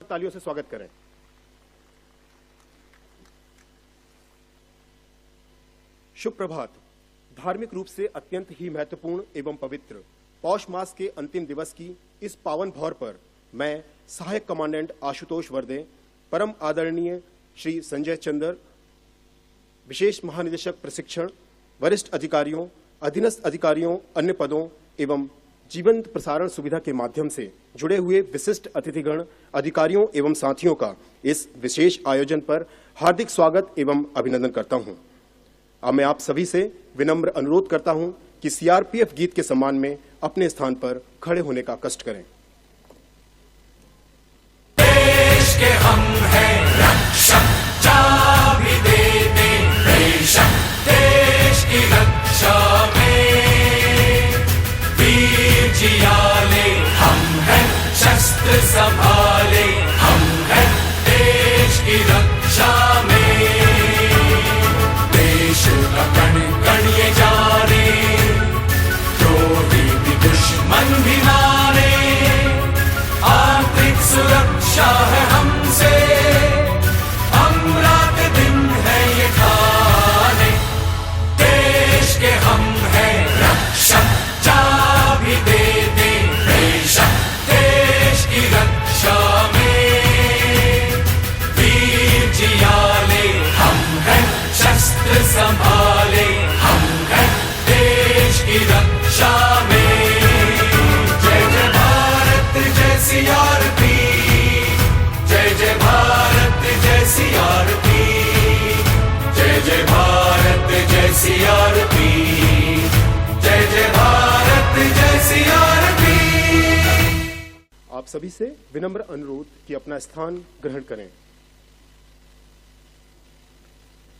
तालियों से स्वागत करें। शुभ प्रभात। धार्मिक रूप से अत्यंत ही महत्वपूर्ण एवं पवित्र पौष मास के अंतिम दिवस की इस पावन भौर पर मैं सहायक कमांडेंट आशुतोष वर्दे, परम आदरणीय श्री संजय चंद्र, विशेष महानिदेशक प्रशिक्षण, वरिष्ठ अधिकारियों, अधीनस्थ अधिकारियों, अन्य पदों एवं जीवंत प्रसारण सुविधा के माध्यम से जुड़े हुए विशिष्ट अतिथिगण, अधिकारियों एवं साथियों का इस विशेष आयोजन पर हार्दिक स्वागत एवं अभिनंदन करता हूं। अब मैं आप सभी से विनम्र अनुरोध करता हूं कि सीआरपीएफ गीत के सम्मान में अपने स्थान पर खड़े होने का कष्ट करें। देश के हम हैं रक्षक, जा भी देते बेशक, देश की रक्षा में वीर जियाले हम हैं, शस्त्र संभाले हम हैं, देश की रक्षा में देश का कण कण ये जाने, द्रोही भी दुश्मन भी माने, आंतरिक सुरक्षा है हमसे, हम रात दिन है ये ठाने, देश के हम हैं रक्षक, जा भी देते बेशक, देश की रक्षा में वीर जियाले हम हैं, शस्त्र संभाले हम हैं, देश की रक्षा में। जय जय भारत जय सीआरपी, जय जय भारत जय सीआरपी, जय जय भारत जय सीआरपी, जय जय भारत जय सीआरपी। आप सभी से विनम्र अनुरोध कि अपना स्थान ग्रहण करें।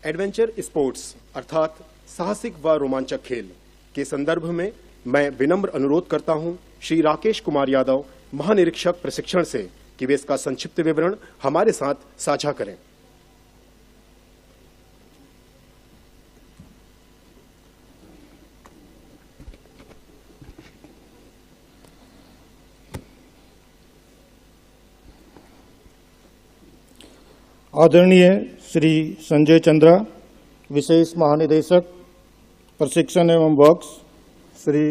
एडवेंचर स्पोर्ट्स अर्थात साहसिक व रोमांचक खेल के संदर्भ में मैं विनम्र अनुरोध करता हूं श्री राकेश कुमार यादव, महानिरीक्षक प्रशिक्षण से, कि वे इसका संक्षिप्त विवरण हमारे साथ साझा करें। आदरणीय श्री संजय चंद्रा, विशेष महानिदेशक प्रशिक्षण एवं वर्क्स, श्री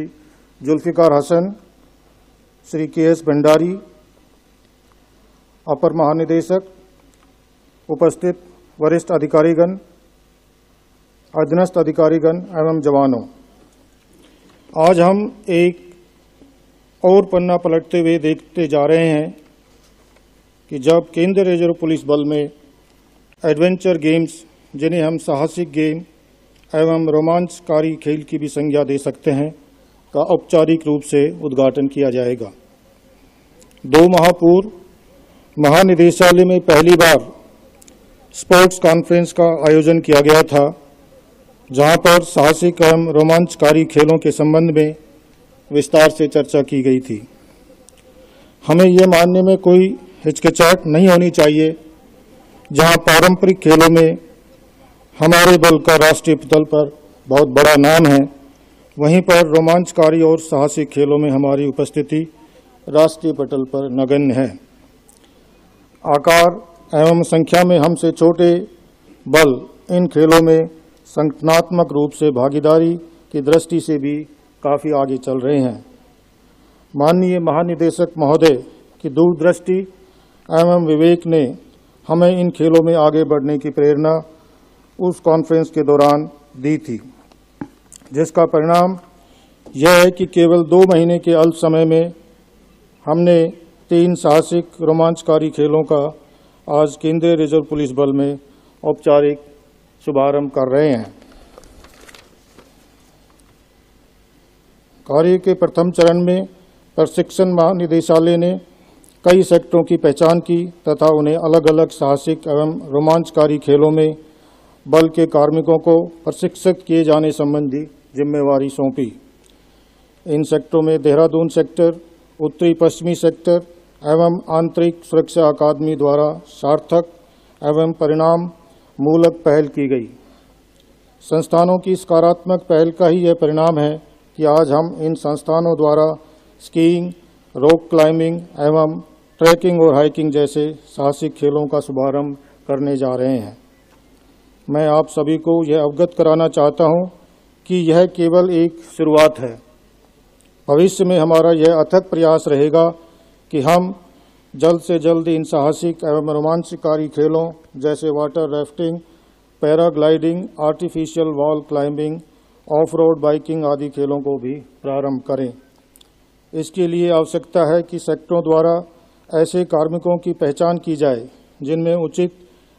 जुल्फिकार हसन, श्री के.एस. भंडारी, अपर महानिदेशक, उपस्थित वरिष्ठ अधिकारीगण, अधीनस्थ अधिकारीगण एवं जवानों, आज हम एक और पन्ना पलटते हुए देखते जा रहे हैं कि जब केंद्रीय रिजर्व पुलिस बल में एडवेंचर गेम्स, जिन्हें हम साहसिक गेम एवं रोमांचकारी खेल की भी संज्ञा दे सकते हैं, का औपचारिक रूप से उद्घाटन किया जाएगा। 2 माह पूर्व महानिदेशालय में पहली बार स्पोर्ट्स कॉन्फ्रेंस का आयोजन किया गया था, जहां पर साहसिक एवं रोमांचकारी खेलों के संबंध में विस्तार से चर्चा की गई थी। हमें ये मानने में कोई हिचकिचाहट नहीं होनी चाहिए, जहां पारंपरिक खेलों में हमारे बल का राष्ट्रीय पटल पर बहुत बड़ा नाम है, वहीं पर रोमांचकारी और साहसिक खेलों में हमारी उपस्थिति राष्ट्रीय पटल पर नगण्य है। आकार एवं संख्या में हमसे छोटे बल इन खेलों में संगठनात्मक रूप से भागीदारी की दृष्टि से भी काफ़ी आगे चल रहे हैं। माननीय महानिदेशक महोदय की दूरदृष्टि एवं विवेक ने हमें इन खेलों में आगे बढ़ने की प्रेरणा उस कॉन्फ्रेंस के दौरान दी थी, जिसका परिणाम यह है कि केवल 2 महीने के अल्प समय में हमने 3 साहसिक रोमांचकारी खेलों का आज केंद्रीय रिजर्व पुलिस बल में औपचारिक शुभारंभ कर रहे हैं। कार्य के प्रथम चरण में प्रशिक्षण महानिदेशालय ने कई सेक्टरों की पहचान की तथा उन्हें अलग अलग साहसिक एवं रोमांचकारी खेलों में बल के कार्मिकों को प्रशिक्षित किए जाने संबंधी जिम्मेवारी सौंपी। इन सेक्टरों में देहरादून सेक्टर, उत्तरी पश्चिमी सेक्टर एवं आंतरिक सुरक्षा अकादमी द्वारा सार्थक एवं परिणाम मूलक पहल की गई। संस्थानों की सकारात्मक पहल का ही यह परिणाम है कि आज हम इन संस्थानों द्वारा स्कीइंग, रॉक क्लाइंबिंग एवं ट्रैकिंग और हाइकिंग जैसे साहसिक खेलों का शुभारंभ करने जा रहे हैं। मैं आप सभी को यह अवगत कराना चाहता हूं कि यह केवल एक शुरुआत है। भविष्य में हमारा यह अथक प्रयास रहेगा कि हम जल्द से जल्द इन साहसिक एवं रोमांचकारी खेलों जैसे water rafting, paragliding, artificial wall climbing, of road biking आदि खेलों को भी प्रारंभ करें। इसके लिए आवश्यकता है कि सेक्टरों द्वारा ऐसे कार्मिकों की पहचान की जाए जिनमें उचित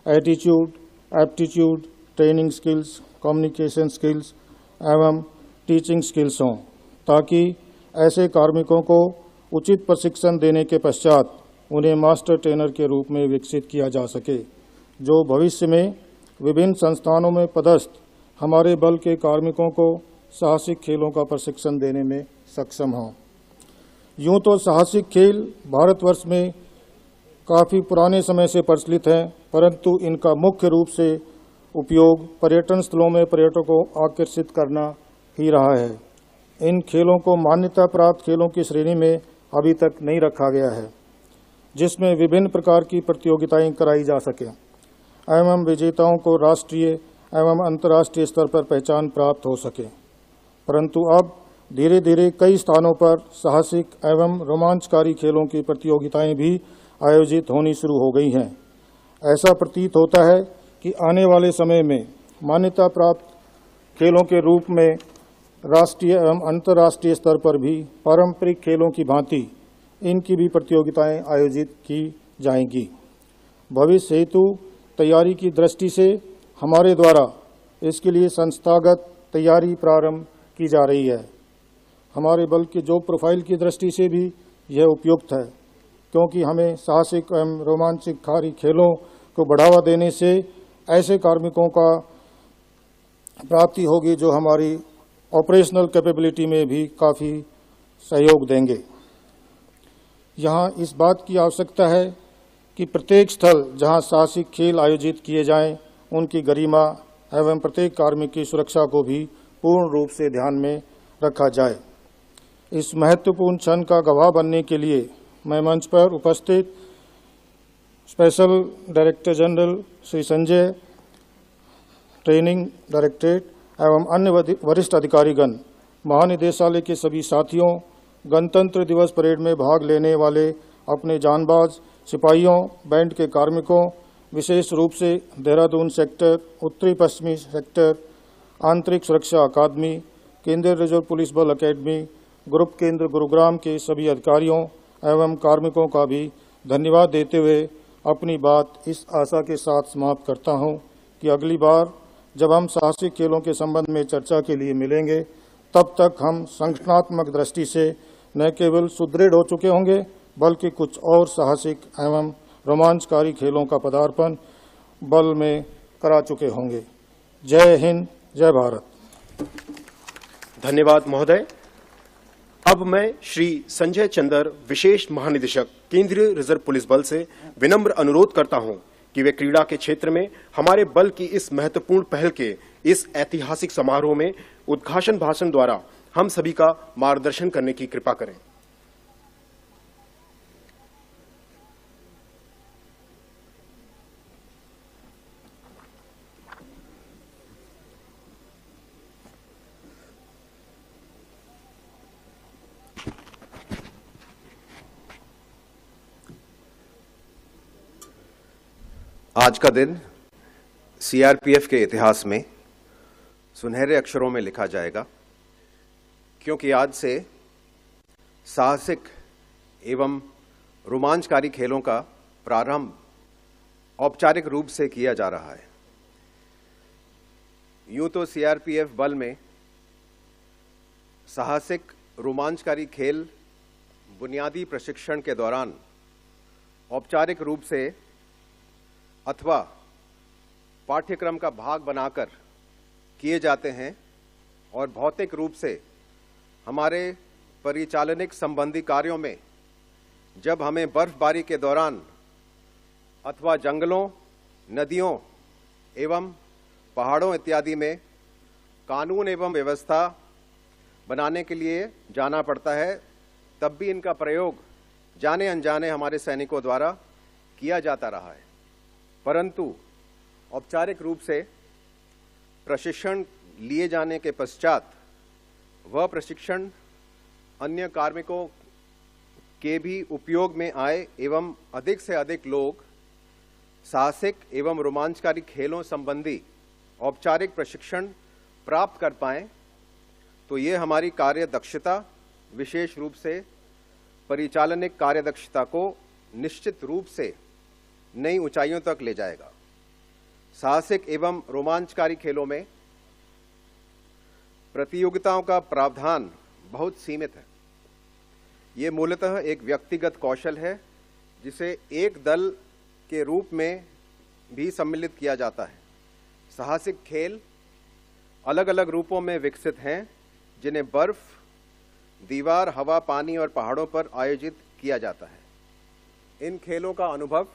attitude, aptitude, training skills, communication skills एवं टीचिंग स्किल्स हों, ताकि ऐसे कार्मिकों को उचित प्रशिक्षण देने के पश्चात उन्हें मास्टर ट्रेनर के रूप में विकसित किया जा सके, जो भविष्य में विभिन्न संस्थानों में पदस्थ हमारे बल के कार्मिकों को साहसिक खेलों का प्रशिक्षण देने में सक्षम हों। यूं तो साहसिक खेल भारतवर्ष में काफ़ी पुराने समय से प्रचलित हैं, परंतु इनका मुख्य रूप से उपयोग पर्यटन स्थलों में पर्यटकों को आकर्षित करना ही रहा है। इन खेलों को मान्यता प्राप्त खेलों की श्रेणी में अभी तक नहीं रखा गया है, जिसमें विभिन्न प्रकार की प्रतियोगिताएं कराई जा सकें एवं विजेताओं को राष्ट्रीय एवं अंतर्राष्ट्रीय स्तर पर पहचान प्राप्त हो सके। परंतु अब धीरे धीरे कई स्थानों पर साहसिक एवं रोमांचकारी खेलों की प्रतियोगिताएं भी आयोजित होनी शुरू हो गई हैं। ऐसा प्रतीत होता है कि आने वाले समय में मान्यता प्राप्त खेलों के रूप में राष्ट्रीय एवं अंतर्राष्ट्रीय स्तर पर भी पारंपरिक खेलों की भांति इनकी भी प्रतियोगिताएं आयोजित की जाएंगी। भविष्य हेतु तैयारी की दृष्टि से हमारे द्वारा इसके लिए संस्थागत तैयारी प्रारंभ की जा रही है। हमारे बल के जॉब प्रोफाइल की दृष्टि से भी यह उपयुक्त है, क्योंकि हमें साहसिक एवं रोमांचकारी खेलों को बढ़ावा देने से ऐसे कार्मिकों का प्राप्ति होगी जो हमारी ऑपरेशनल कैपेबिलिटी में भी काफ़ी सहयोग देंगे। यहाँ इस बात की आवश्यकता है कि प्रत्येक स्थल जहाँ साहसिक खेल आयोजित किए जाएं, उनकी गरिमा एवं प्रत्येक कार्मिक की सुरक्षा को भी पूर्ण रूप से ध्यान में रखा जाए। इस महत्वपूर्ण क्षण का गवाह बनने के लिए मैं मंच पर उपस्थित special director general Shri Sanjay, training directorate एवं अन्य वरिष्ठ अधिकारीगण, महानिदेशालय के सभी साथियों, गणतंत्र दिवस परेड में भाग लेने वाले अपने जानबाज सिपाहियों, बैंड के कार्मिकों, विशेष रूप से देहरादून सेक्टर, उत्तरी पश्चिमी सेक्टर, आंतरिक सुरक्षा अकादमी, केंद्रीय रिजर्व पुलिस बल अकेडमी, ग्रुप केंद्र गुरुग्राम के सभी अधिकारियों एवं कार्मिकों का भी धन्यवाद देते हुए अपनी बात इस आशा के साथ समाप्त करता हूं कि अगली बार जब हम साहसिक खेलों के संबंध में चर्चा के लिए मिलेंगे, तब तक हम संगठनात्मक दृष्टि से न केवल सुदृढ़ हो चुके होंगे, बल्कि कुछ और साहसिक एवं रोमांचकारी खेलों का पदार्पण बल में करा चुके होंगे। जय हिंद, जय भारत। धन्यवाद महोदय। अब मैं श्री संजय चंदर, विशेष महानिदेशक, केंद्रीय रिजर्व पुलिस बल से विनम्र अनुरोध करता हूं कि वे क्रीड़ा के क्षेत्र में हमारे बल की इस महत्वपूर्ण पहल के इस ऐतिहासिक समारोह में उद्घाटन भाषण द्वारा हम सभी का मार्गदर्शन करने की कृपा करें। आज का दिन सीआरपीएफ के इतिहास में सुनहरे अक्षरों में लिखा जाएगा, क्योंकि आज से साहसिक एवं रोमांचकारी खेलों का प्रारंभ औपचारिक रूप से किया जा रहा है। यूं तो सीआरपीएफ बल में साहसिक रोमांचकारी खेल बुनियादी प्रशिक्षण के दौरान औपचारिक रूप से अथवा पाठ्यक्रम का भाग बनाकर किए जाते हैं, और भौतिक रूप से हमारे परिचालनिक संबंधी कार्यों में जब हमें बर्फबारी के दौरान अथवा जंगलों, नदियों एवं पहाड़ों इत्यादि में कानून एवं व्यवस्था बनाने के लिए जाना पड़ता है, तब भी इनका प्रयोग जाने अनजाने हमारे सैनिकों द्वारा किया जाता रहा है, परंतु औपचारिक रूप से प्रशिक्षण लिए जाने के पश्चात वह प्रशिक्षण अन्य कार्मिकों के भी उपयोग में आए एवं अधिक से अधिक लोग साहसिक एवं रोमांचकारी खेलों संबंधी औपचारिक प्रशिक्षण प्राप्त कर पाएं, तो ये हमारी कार्य दक्षता, विशेष रूप से परिचालनिक कार्य दक्षता को निश्चित रूप से नई ऊंचाइयों तक ले जाएगा। साहसिक एवं रोमांचकारी खेलों में प्रतियोगिताओं का प्रावधान बहुत सीमित है। ये मूलतः एक व्यक्तिगत कौशल है जिसे एक दल के रूप में भी सम्मिलित किया जाता है। साहसिक खेल अलग अलग रूपों में विकसित हैं, जिन्हें बर्फ, दीवार, हवा, पानी और पहाड़ों पर आयोजित किया जाता है। इन खेलों का अनुभव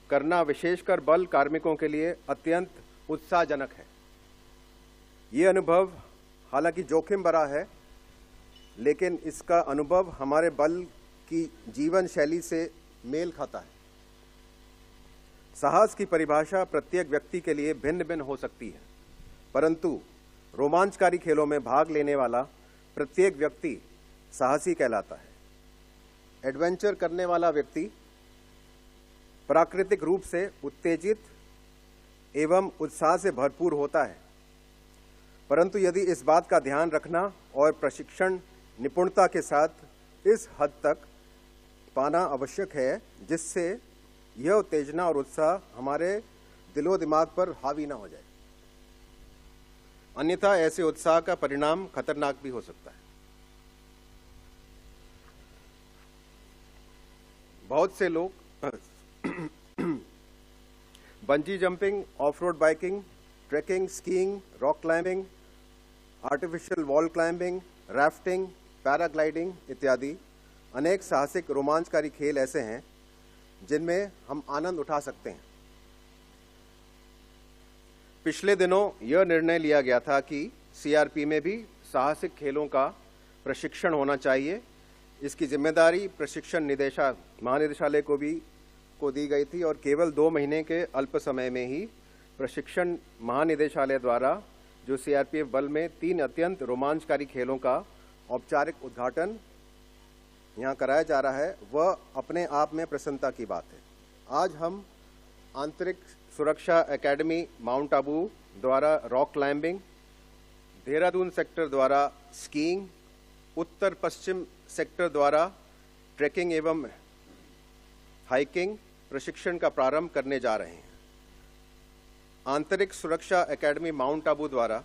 करना विशेषकर बल कार्मिकों के लिए अत्यंत उत्साहजनक है। ये अनुभव हालांकि जोखिम भरा है, लेकिन इसका अनुभव हमारे बल की जीवन शैली से मेल खाता है। साहस की परिभाषा प्रत्येक व्यक्ति के लिए भिन्न भिन्न हो सकती है, परंतु रोमांचकारी खेलों में भाग लेने वाला प्रत्येक व्यक्ति साहसी कहलाता है। एडवेंचर करने वाला व्यक्ति प्राकृतिक रूप से उत्तेजित एवं उत्साह से भरपूर होता है, परंतु यदि इस बात का ध्यान रखना और प्रशिक्षण निपुणता के साथ इस हद तक पाना आवश्यक है जिससे यह उत्तेजना और उत्साह हमारे दिलो दिमाग पर हावी ना हो जाए, अन्यथा ऐसे उत्साह का परिणाम खतरनाक भी हो सकता है। बहुत से लोग bungee jumping, off road biking, trekking, skiing, rock climbing, artificial wall climbing, rafting, paragliding इत्यादि अनेक साहसिक रोमांचकारी खेल ऐसे हैं जिनमें हम आनंद उठा सकते हैं। पिछले दिनों यह निर्णय लिया गया था कि सीआरपी में भी साहसिक खेलों का प्रशिक्षण होना चाहिए। इसकी जिम्मेदारी प्रशिक्षण महानिदेशालय को दी गई थी और केवल 2 महीने के अल्प समय में ही प्रशिक्षण महानिदेशालय द्वारा जो सीआरपीएफ बल में 3 अत्यंत रोमांचकारी खेलों का औपचारिक उद्घाटन यहाँ कराया जा रहा है, वह अपने आप में प्रसन्नता की बात है। आज हम आंतरिक सुरक्षा एकेडमी माउंट आबू द्वारा रॉक क्लाइंबिंग, देहरादून सेक्टर द्वारा स्कीइंग, उत्तर पश्चिम सेक्टर द्वारा ट्रैकिंग एवं हाइकिंग प्रशिक्षण का प्रारंभ करने जा रहे हैं। आंतरिक सुरक्षा एकेडमी माउंट आबू द्वारा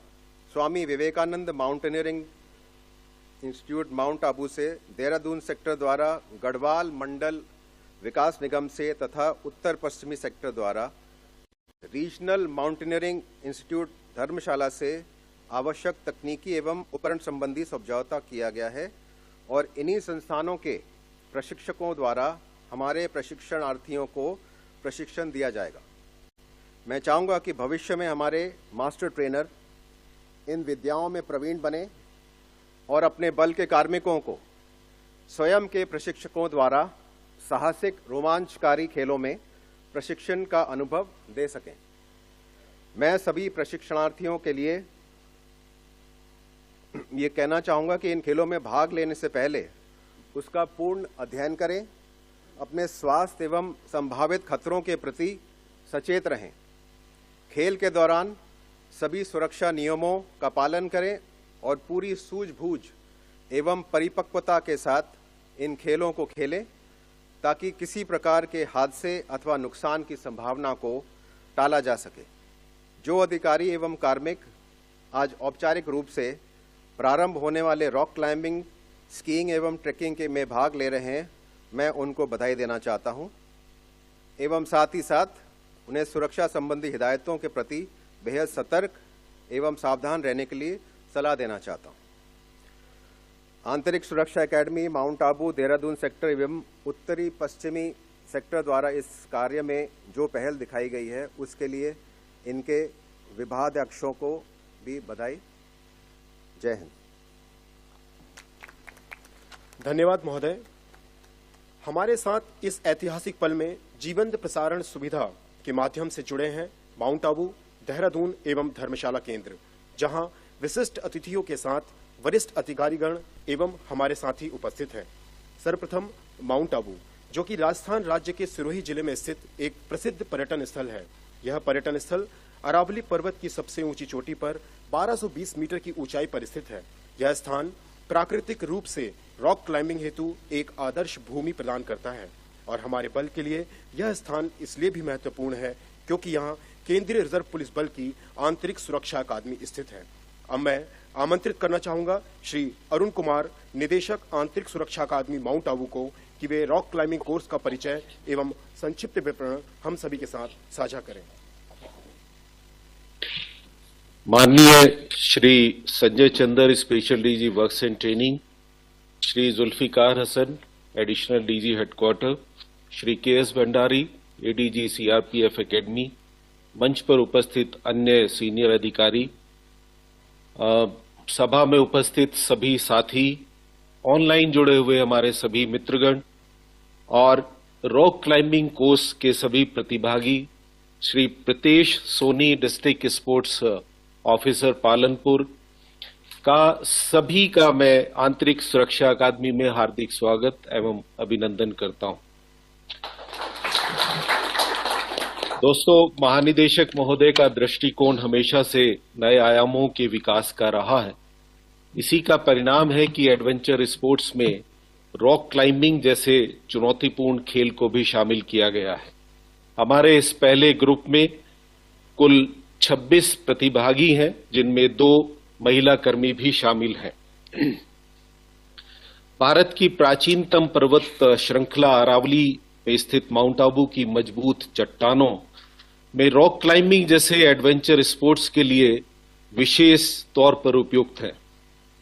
Swami Vivekananda mountaineering institute Mount Abu से, देहरादून सेक्टर द्वारा गढ़वाल मंडल विकास निगम से तथा उत्तर पश्चिमी सेक्टर द्वारा रीजनल माउंटेनियरिंग इंस्टीट्यूट धर्मशाला से आवश्यक तकनीकी एवं उपकरण संबंधी समझौता किया गया है और इन्हीं संस्थानों के प्रशिक्षकों द्वारा हमारे प्रशिक्षणार्थियों को प्रशिक्षण दिया जाएगा। मैं चाहूँगा कि भविष्य में हमारे मास्टर ट्रेनर इन विद्याओं में प्रवीण बने और अपने बल के कार्मिकों को स्वयं के प्रशिक्षकों द्वारा साहसिक रोमांचकारी खेलों में प्रशिक्षण का अनुभव दे सकें। मैं सभी प्रशिक्षणार्थियों के लिए ये कहना चाहूँगा कि इन खेलों में भाग लेने से पहले उसका पूर्ण अध्ययन करें, अपने स्वास्थ्य एवं संभावित खतरों के प्रति सचेत रहें। खेल के दौरान सभी सुरक्षा नियमों का पालन करें और पूरी सूझबूझ एवं परिपक्वता के साथ इन खेलों को खेलें ताकि किसी प्रकार के हादसे अथवा नुकसान की संभावना को टाला जा सके। जो अधिकारी एवं कार्मिक आज औपचारिक रूप से प्रारंभ होने वाले रॉक क्लाइंबिंग, स्कीइंग एवं ट्रैकिंग के में भाग ले रहे हैं, मैं उनको बधाई देना चाहता हूं एवं साथ ही साथ उन्हें सुरक्षा संबंधी हिदायतों के प्रति बेहद सतर्क एवं सावधान रहने के लिए सलाह देना चाहता हूं। आंतरिक सुरक्षा academy Mount Abu, Dehradun sector एवं उत्तरी पश्चिमी सेक्टर द्वारा इस कार्य में जो पहल दिखाई गई है उसके लिए इनके विभागाध्यक्षों को भी बधाई। जय हिंद। धन्यवाद महोदय। हमारे साथ इस ऐतिहासिक पल में जीवंत प्रसारण सुविधा के माध्यम से जुड़े हैं माउंट आबू, देहरादून एवं धर्मशाला केंद्र, जहां विशिष्ट अतिथियों के साथ वरिष्ठ अधिकारीगण एवं हमारे साथी उपस्थित हैं। सर्वप्रथम माउंट आबू, जो कि राजस्थान राज्य के सिरोही जिले में स्थित एक प्रसिद्ध पर्यटन स्थल है। यह पर्यटन स्थल अरावली पर्वत की सबसे ऊंची चोटी पर 1220 मीटर की ऊंचाई पर स्थित है। यह स्थान प्राकृतिक रूप से रॉक क्लाइंबिंग हेतु एक आदर्श भूमि प्रदान करता है और हमारे बल के लिए यह स्थान इसलिए भी महत्वपूर्ण है क्योंकि यहाँ केंद्रीय रिजर्व पुलिस बल की आंतरिक सुरक्षा अकादमी स्थित है। अब मैं आमंत्रित करना चाहूंगा श्री अरुण कुमार, निदेशक आंतरिक सुरक्षा अकादमी माउंट आबू को, कि वे रॉक क्लाइंबिंग कोर्स का परिचय एवं संक्षिप्त विवरण हम सभी के साथ साझा करें। माननीय Shri Sanjay Chander, special DG works and training, Shri Zulfiqar Hasan, additional DG headquarter, Shri KS Bhandari, ADG CRPF academy, मंच पर उपस्थित अन्य सीनियर अधिकारी, सभा में उपस्थित सभी साथी, ऑनलाइन जुड़े हुए हमारे सभी मित्रगण और रॉक क्लाइंबिंग कोर्स के सभी प्रतिभागी, Shri Pritesh Soni, district sports officer Palanpur का, सभी का मैं आंतरिक सुरक्षा अकादमी में हार्दिक स्वागत एवं अभिनंदन करता हूं। दोस्तों, महानिदेशक महोदय का दृष्टिकोण हमेशा से नए आयामों के विकास का रहा है। इसी का परिणाम है कि एडवेंचर स्पोर्ट्स में रॉक क्लाइंबिंग जैसे चुनौतीपूर्ण खेल को भी शामिल किया गया है। हमारे इस पहले ग्रुप में कुल 26 प्रतिभागी हैं, जिनमें 2 महिला कर्मी भी शामिल हैं। भारत की प्राचीनतम पर्वत श्रृंखला अरावली में स्थित माउंट आबू की मजबूत चट्टानों में रॉक क्लाइंबिंग जैसे एडवेंचर स्पोर्ट्स के लिए विशेष तौर पर उपयुक्त है।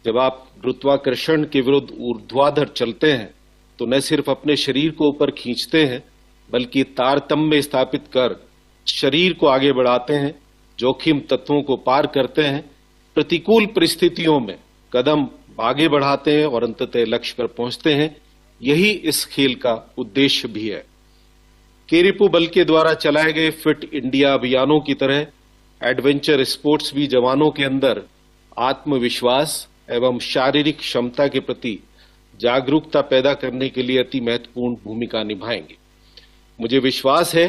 जब आप गुरुत्वाकर्षण के विरुद्ध ऊर्ध्वाधर चलते हैं तो न सिर्फ अपने शरीर को ऊपर खींचते हैं बल्कि तारतम्य स्थापित कर शरीर को आगे बढ़ाते हैं, जोखिम तत्वों को पार करते हैं, प्रतिकूल परिस्थितियों में कदम आगे बढ़ाते हैं और अंततः लक्ष्य पर पहुंचते हैं। यही इस खेल का उद्देश्य भी है। केरिपू बल के द्वारा चलाए गए फिट इंडिया अभियानों की तरह एडवेंचर स्पोर्ट्स भी जवानों के अंदर आत्मविश्वास एवं शारीरिक क्षमता के प्रति जागरूकता पैदा करने के लिए अति महत्वपूर्ण भूमिका निभाएंगे। मुझे विश्वास है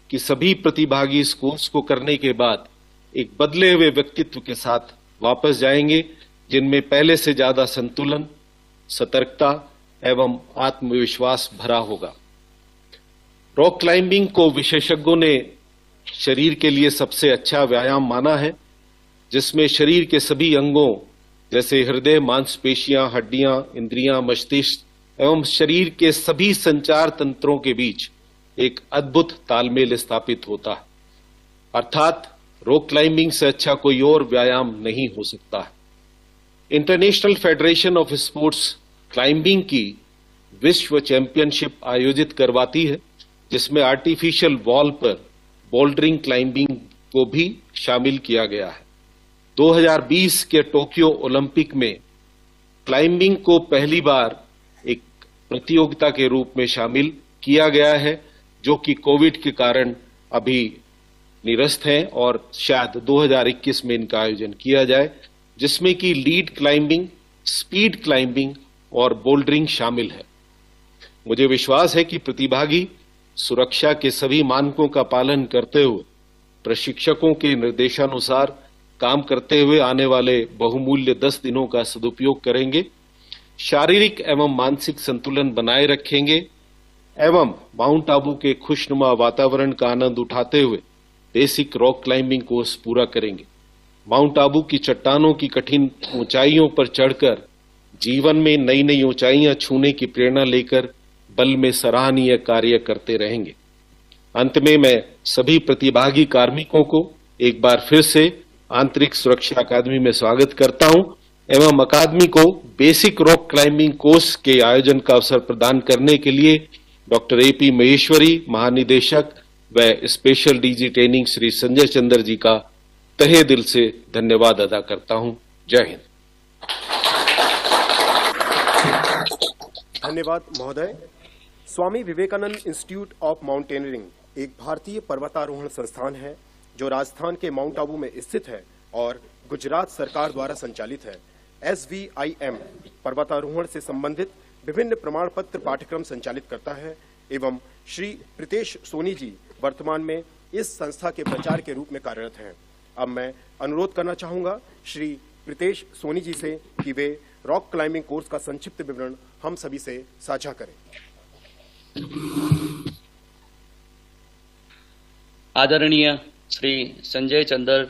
कि सभी प्रतिभागी इस कोर्स को करने के बाद एक बदले हुए व्यक्तित्व के साथ वापस जाएंगे, जिनमें पहले से ज्यादा संतुलन, सतर्कता एवं आत्मविश्वास भरा होगा। रॉक क्लाइंबिंग को विशेषज्ञों ने शरीर के लिए सबसे अच्छा व्यायाम माना है, जिसमें शरीर के सभी अंगों जैसे हृदय, मांसपेशियां, हड्डियां, इंद्रियां, मस्तिष्क एवं शरीर के सभी संचार तंत्रों के बीच एक अद्भुत तालमेल स्थापित होता है। अर्थात रॉक क्लाइंबिंग से अच्छा कोई और व्यायाम नहीं हो सकता है। International federation of sports climbing की विश्व चैंपियनशिप आयोजित करवाती है, जिसमें आर्टिफिशियल वॉल पर बोल्डरिंग क्लाइंबिंग को भी शामिल किया गया है। 2020 के टोक्यो ओलंपिक में क्लाइंबिंग को पहली बार एक प्रतियोगिता के रूप में शामिल किया गया है, जो कि कोविड के कारण अभी निरस्त है और शायद 2021 में इनका आयोजन किया जाए, जिसमें कि लीड क्लाइंबिंग, स्पीड क्लाइंबिंग और बोल्डरिंग शामिल है। मुझे विश्वास है कि प्रतिभागी सुरक्षा के सभी मानकों का पालन करते हुए प्रशिक्षकों के निर्देशानुसार काम करते हुए आने वाले बहुमूल्य 10 दिनों का सदुपयोग करेंगे, शारीरिक एवं मानसिक संतुलन बनाए रखेंगे एवं माउंट आबू के खुशनुमा वातावरण का आनंद उठाते हुए बेसिक रॉक क्लाइंबिंग कोर्स पूरा करेंगे। माउंट आबू की चट्टानों की कठिन ऊंचाइयों पर चढ़कर जीवन में नई नई ऊंचाइयां छूने की प्रेरणा लेकर बल में सराहनीय कार्य करते रहेंगे। अंत में मैं सभी प्रतिभागी कार्मिकों को एक बार फिर से आंतरिक सुरक्षा अकादमी में स्वागत करता हूं एवं अकादमी को बेसिक रॉक क्लाइंबिंग कोर्स के आयोजन का अवसर प्रदान करने के लिए डॉक्टर एपी महेश्वरी, महानिदेशक व special DG training Shri Sanjay Chandra ji का तहे दिल से धन्यवाद अदा करता हूं। जय हिंद। धन्यवाद महोदय। स्वामी विवेकानंद इंस्टीट्यूट ऑफ माउंटेनियरिंग एक भारतीय पर्वतारोहण संस्थान है जो राजस्थान के माउंट आबू में स्थित है और गुजरात सरकार द्वारा संचालित है। SVIM पर्वतारोहण से संबंधित विभिन्न प्रमाण पत्र पाठ्यक्रम संचालित करता है एवं श्री प्रीतेश सोनी जी वर्तमान में इस संस्था के प्रचार के रूप में कार्यरत हैं। अब मैं अनुरोध करना चाहूंगा श्री प्रीतेश सोनी जी से कि वे रॉक क्लाइंबिंग कोर्स का संक्षिप्त विवरण हम सभी से साझा करें। आदरणीय Shri Sanjay Chandra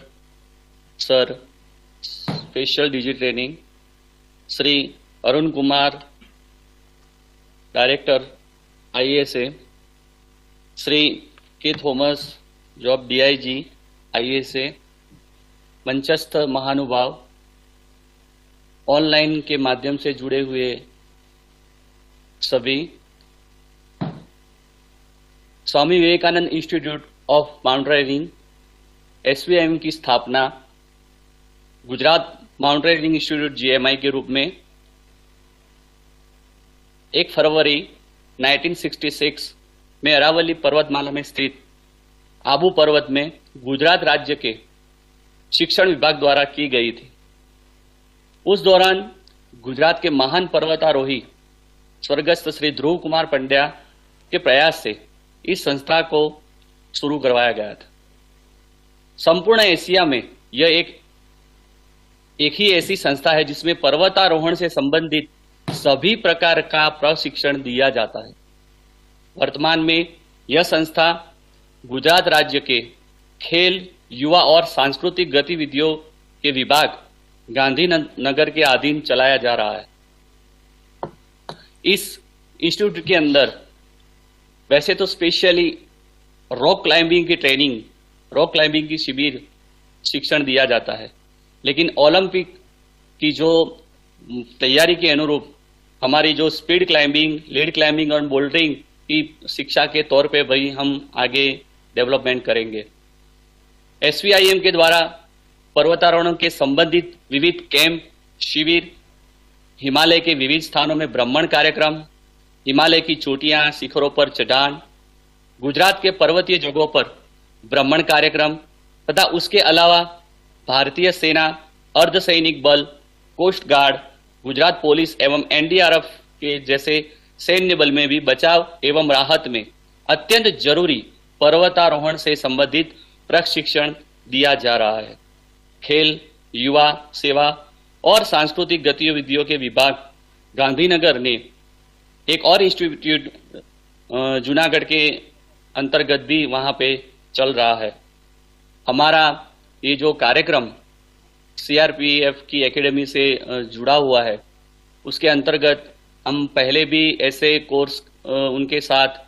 sir special DG training, Shri Arun Kumar director IASA, Shri K Thomas Job DIG IASA, मंचस्थ महानुभाव, ऑनलाइन के माध्यम से जुड़े हुए सभी, Swami Vivekananda institute of mountaineering SVIM की स्थापना गुजरात माउंटेनियरिंग इंस्टीट्यूट GMI के रूप में 1 फरवरी 1966 में अरावली पर्वतमाला में स्थित आबू पर्वत में गुजरात राज्य के शिक्षण विभाग द्वारा की गई थी। उस दौरान गुजरात के महान पर्वतारोही स्वर्गस्थ श्री ध्रुव कुमार पंड्या के प्रयास से इस संस्था को शुरू करवाया गया था। संपूर्ण एशिया में यह एक ही ऐसी संस्था है जिसमें पर्वतारोहण से संबंधित सभी प्रकार का प्रशिक्षण दिया जाता है। वर्तमान में यह संस्था गुजरात राज्य के खेल, युवा और सांस्कृतिक गतिविधियों के विभाग गांधीनगर के अधीन चलाया जा रहा है। इस इंस्टीट्यूट के अंदर वैसे तो स्पेशली रॉक क्लाइंबिंग की ट्रेनिंग, रॉक क्लाइंबिंग की शिविर शिक्षण दिया जाता है, लेकिन ओलंपिक की जो तैयारी के अनुरूप हमारी जो स्पीड क्लाइंबिंग, लीड क्लाइंबिंग और बोल्डरिंग की शिक्षा के तौर पे भी हम आगे डेवलपमेंट करेंगे। SVIM के द्वारा पर्वतारोहण के संबंधित विविध कैंप, शिविर, हिमालय के विविध स्थानों में भ्रमण कार्यक्रम, हिमालय की चोटियां, शिखरों पर चढ़ान, गुजरात के पर्वतीय जगहों पर भ्रमण कार्यक्रम तथा उसके अलावा भारतीय सेना, अर्धसैनिक बल, कोस्ट गार्ड, गुजरात पुलिस एवं NDRF के जैसे सैन्य बल में भी बचाव एवं राहत में अत्यंत जरूरी पर्वतारोहण से संबंधित प्रशिक्षण दिया जा रहा है। खेल, युवा सेवा और सांस्कृतिक गतिविधियों के विभाग गांधीनगर ने एक और इंस्टीट्यूट जूनागढ़ के अंतर्गत भी वहां पे चल रहा है। हमारा ये जो कार्यक्रम CRPF की एकेडमी से जुड़ा हुआ है, उसके अंतर्गत हम पहले भी ऐसे कोर्स उनके साथ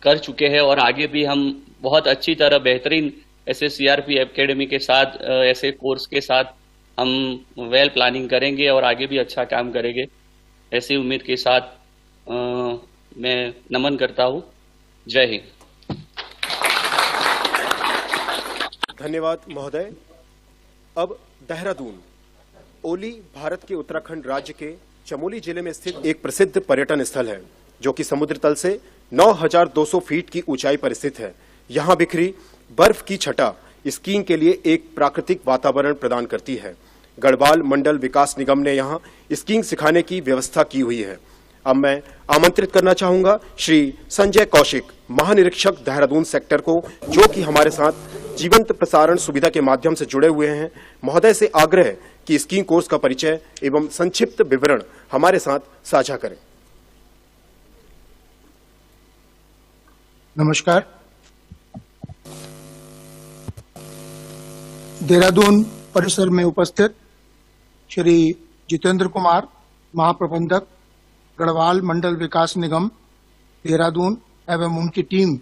कर चुके हैं और आगे भी हम बहुत अच्छी तरह बेहतरीन ऐसे CRPF एकेडमी के साथ ऐसे कोर्स के साथ हम वेल प्लानिंग करेंगे और आगे भी अच्छा काम करेंगे। ऐसी उम्मीद के साथ मैं नमन करता हूँ। जय हिंद। धन्यवाद महोदय। अब देहरादून, ओली भारत के उत्तराखंड राज्य के चमोली जिले में स्थित एक प्रसिद्ध पर्यटन स्थल है जो कि समुद्र तल से 9,200 फीट की ऊंचाई पर स्थित है। यहाँ बिखरी बर्फ की छटा स्कीइंग के लिए एक प्राकृतिक वातावरण प्रदान करती है। गढ़वाल मंडल विकास निगम ने यहाँ स्कीइंग सिखाने की व्यवस्था की हुई है। अब मैं आमंत्रित करना चाहूंगा श्री संजय कौशिक, महानिरीक्षक देहरादून सेक्टर को, जो कि हमारे साथ जीवंत प्रसारण सुविधा के माध्यम से जुड़े हुए हैं। महोदय से आग्रह है कि स्कीइंग कोर्स का परिचय एवं संक्षिप्त विवरण हमारे साथ साझा करें। नमस्कार। देहरादून परिसर में उपस्थित श्री जितेंद्र कुमार, महाप्रबंधक गढ़वाल मंडल विकास निगम देहरादून एवं उनकी टीम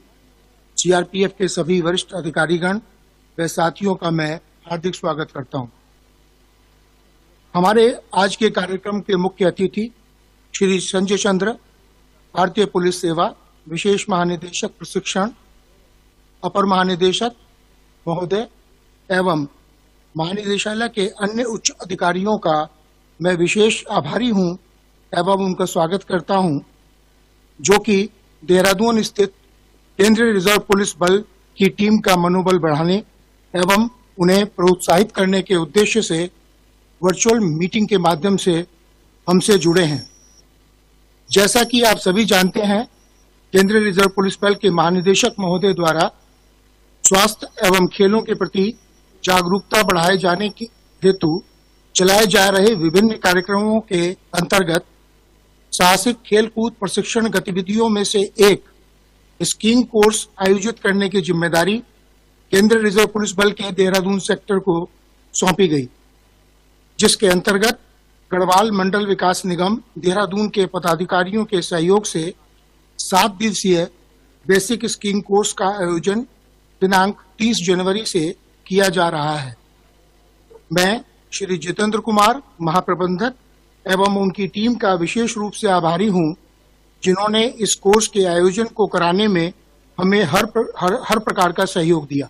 CRPF के सभी वरिष्ठ अधिकारीगण व साथियों का मैं हार्दिक स्वागत करता हूं। हमारे आज के कार्यक्रम के मुख्य अतिथि श्री संजय चंद्र, भारतीय पुलिस सेवा विशेष महानिदेशक प्रशिक्षण, अपर महानिदेशक महोदय एवं महानिदेशालय के अन्य उच्च अधिकारियों का मैं विशेष आभारी हूं एवं उनका स्वागत करता हूं। जो कि देहरादून स्थित केंद्रीय रिजर्व पुलिस बल की टीम का मनोबल बढ़ाने एवं उन्हें प्रोत्साहित करने के उद्देश्य से वर्चुअल मीटिंग के माध्यम से हमसे जुड़े हैं। जैसा कि आप सभी जानते हैं, केंद्रीय रिजर्व पुलिस बल के महानिदेशक महोदय द्वारा स्वास्थ्य एवं खेलों के प्रति जागरूकता बढ़ाए जाने के हेतु चलाए जा रहे विभिन्न कार्यक्रमों के अंतर्गत साहसिक खेलकूद प्रशिक्षण गतिविधियों में से एक स्कीइंग कोर्स आयोजित करने की जिम्मेदारी केंद्रीय रिजर्व पुलिस बल के देहरादून सेक्टर को सौंपी गई, जिसके अंतर्गत गढ़वाल मंडल विकास निगम देहरादून के पदाधिकारियों के सहयोग से 7 दिवसीय बेसिक स्कीइंग कोर्स का आयोजन दिनांक 30 जनवरी से किया जा रहा है। मैं श्री जितेंद्र कुमार महाप्रबंधक एवं उनकी टीम का विशेष रूप से आभारी हूं, जिन्होंने इस कोर्स के आयोजन को कराने में हमें हर प्रकार का सहयोग दिया।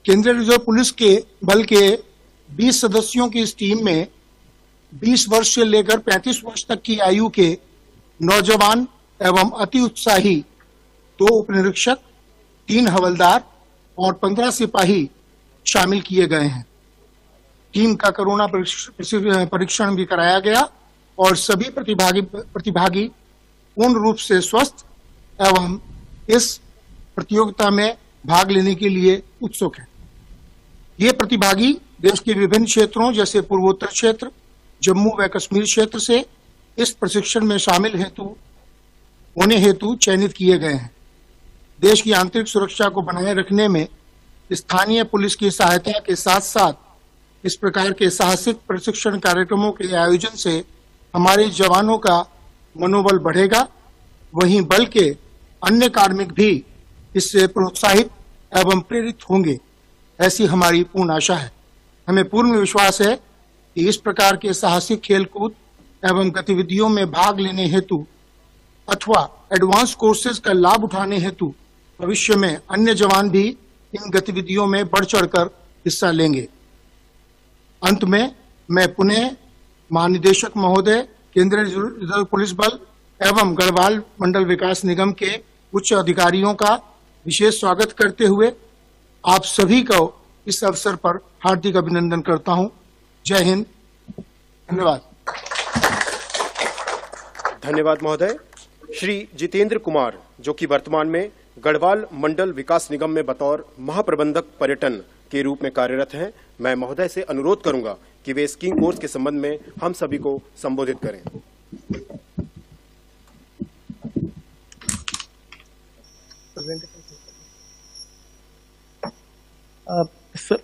केंद्रीय रिजर्व पुलिस के बल के 20 सदस्यों की इस टीम में 20 वर्ष से लेकर 35 वर्ष तक की आयु के नौजवान एवं अति उत्साही 2 उपनिरीक्षक, 3 हवलदार और 15 सिपाही शामिल किए गए हैं। टीम का कोरोना परीक्षण भी कराया गया और सभी प्रतिभागी पूर्ण रूप से स्वस्थ एवं इस प्रतियोगिता में भाग लेने के लिए उत्सुक हैं। ये प्रतिभागी देश के विभिन्न क्षेत्रों जैसे पूर्वोत्तर क्षेत्र, जम्मू व कश्मीर क्षेत्र से इस प्रशिक्षण में शामिल होने हेतु चयनित किए गए हैं। देश की आंतरिक सुरक्षा को बनाए रखने में स्थानीय पुलिस की सहायता के साथ साथ इस प्रकार के साहसिक प्रशिक्षण कार्यक्रमों के आयोजन से हमारे जवानों का मनोबल बढ़ेगा, वहीं बल के अन्य कार्मिक भी इससे प्रोत्साहित एवं प्रेरित होंगे, ऐसी हमारी पूर्ण आशा है। हमें पूर्ण विश्वास है कि इस प्रकार के साहसिक खेलकूद एवं गतिविधियों में भाग लेने हेतु अथवा एडवांस कोर्सेज का लाभ उठाने हेतु भविष्य में अन्य जवान भी इन गतिविधियों में बढ़ चढ़कर हिस्सा लेंगे। अंत में मैं पुनः महानिदेशक महोदय, केंद्रीय रिजर्व पुलिस बल एवं गढ़वाल मंडल विकास निगम के उच्च अधिकारियों का विशेष स्वागत करते हुए आप सभी को इस अवसर पर हार्दिक अभिनंदन करता हूं। जय हिंद, धन्यवाद। धन्यवाद महोदय। श्री जितेंद्र कुमार, जो कि वर्तमान में गढ़वाल मंडल विकास निगम में बतौर महाप्रबंधक पर्यटन के रूप में कार्यरत हैं, मैं महोदय से अनुरोध करूंगा कि वे स्कीइंग कोर्स के संबंध में हम सभी को संबोधित करें।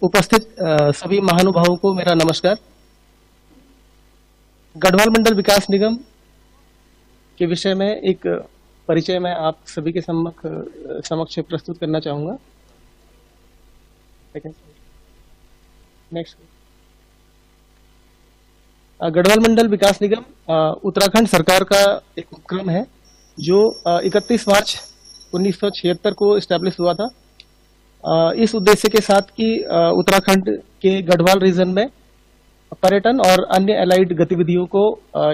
उपस्थित सभी महानुभावों को मेरा नमस्कार। गढ़वाल मंडल विकास निगम के विषय में एक परिचय मैं आप सभी के समक्ष प्रस्तुत करना चाहूंगा। नेक्स्ट। गढ़वाल मंडल विकास निगम उत्तराखंड सरकार का एक उपक्रम है जो 31 मार्च 1976 को एस्टैब्लिश हुआ था, इस उद्देश्य के साथ कि उत्तराखंड के गढ़वाल रीजन में पर्यटन और अन्य एलाइड गतिविधियों को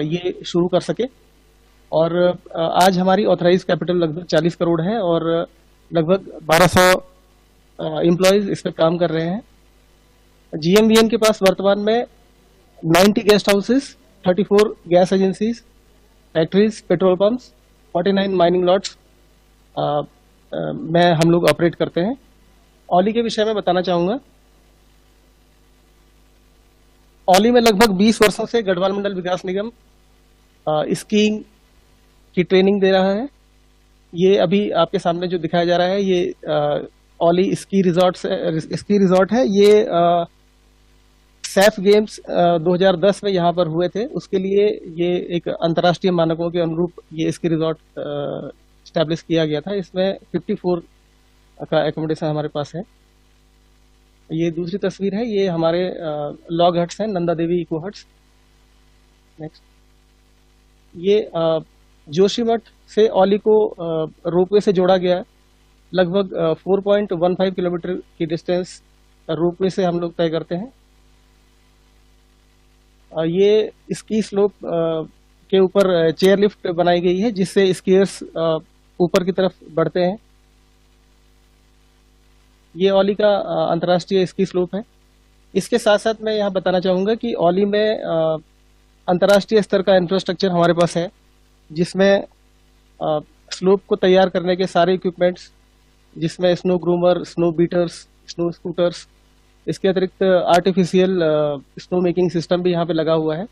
ये शुरू कर सके। और आज हमारी ऑथराइज कैपिटल लगभग 40 करोड़ है और लगभग 1200 एम्प्लॉयज इस पर काम कर रहे हैं। GMVN के पास वर्तमान में 90 guest houses, 34 gas agencies, factories, petrol pumps, 49 mining lots में हम लोग ऑपरेट करते हैं। औली के विषय में बताना चाहूंगा। औली में लगभग 20 वर्षों से गढ़वाल मंडल विकास निगम स्कीइंग की ट्रेनिंग दे रहा है। ये अभी आपके सामने जो दिखाया जा रहा है ये औली स्की रिजॉर्ट है। ये सैफ गेम्स 2010 में यहाँ पर हुए थे, उसके लिए ये एक अंतर्राष्ट्रीय मानकों के अनुरूप ये स्की रिजॉर्ट स्टैब्लिश किया गया था। इसमें 54 का एकोमोडेशन हमारे पास है। ये दूसरी तस्वीर है, ये हमारे लॉग हट्स हैं, Nanda Devi eco huts. Next. ये जोशीमठ से औली को रोपवे से जोड़ा गया है। लगभग 4.15 किलोमीटर की डिस्टेंस रोपवे से हम लोग तय करते हैं। ये स्की स्लोप के ऊपर चेयर लिफ्ट बनाई गई है, जिससे स्कीयर्स ऊपर की तरफ बढ़ते हैं। ये ओली का अंतर्राष्ट्रीय स्की स्लोप है। इसके साथ साथ मैं यहाँ बताना चाहूँगा कि ओली में अंतर्राष्ट्रीय स्तर का इंफ्रास्ट्रक्चर हमारे पास है, जिसमें स्लोप को तैयार करने के सारे इक्विपमेंट्स, जिसमें snow groomer, snow beaters, snow scooters, इसके अतिरिक्त आर्टिफिशियल स्नो मेकिंग सिस्टम भी यहाँ पे लगा हुआ है।